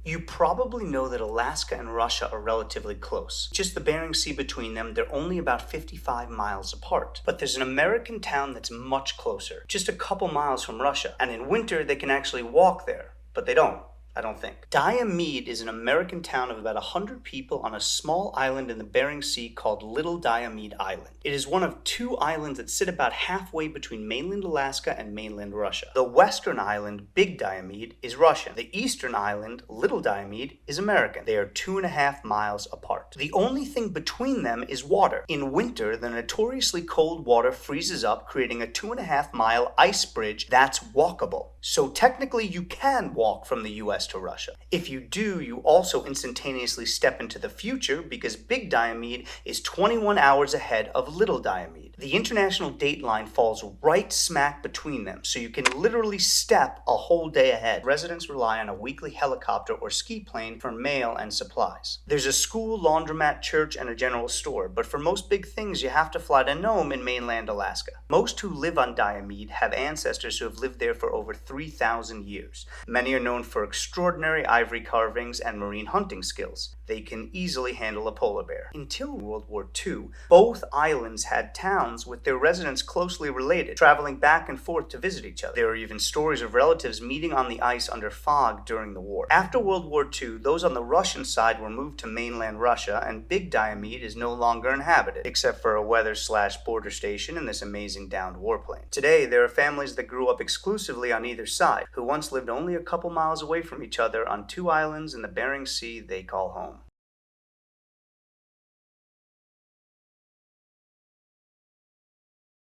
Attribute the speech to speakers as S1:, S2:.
S1: You probably know that Alaska and Russia are relatively close. Just the Bering Sea between them, they're only about 55 miles apart. But there's an American town that's much closer, just a couple miles from Russia. And in winter, they can actually walk there, but they don't. I don't think. Diomede is an American town of about 100 people on a small island in the Bering Sea called Little Diomede Island. It is one of two islands that sit about halfway between mainland Alaska and mainland Russia. The western island, Big Diomede, is Russian. The eastern island, Little Diomede, is American. They are 2.5 miles apart. The only thing between them is water. In winter, the notoriously cold water freezes up, creating a 2.5-mile ice bridge that's walkable. So technically, you can walk from the US to Russia. If you do, you also instantaneously step into the future because Big Diomede is 21 hours ahead of Little Diomede. The international date line falls right smack between them, so you can literally step a whole day ahead. Residents rely on a weekly helicopter or ski plane for mail and supplies. There's a school, laundromat, church, and a general store, but for most big things you have to fly to Nome in mainland Alaska. Most who live on Diomede have ancestors who have lived there for over 3,000 years. Many are known for extraordinary ivory carvings and marine hunting skills. They can easily handle a polar bear. Until World War II, both islands had towns with their residents closely related, traveling back and forth to visit each other. There are even stories of relatives meeting on the ice under fog during the war. After World War II, those on the Russian side were moved to mainland Russia, and Big Diomede is no longer inhabited, except for a weather/border station and this amazing downed warplane. Today, there are families that grew up exclusively on either side, who once lived only a couple miles away from each other on two islands in the Bering Sea they call home.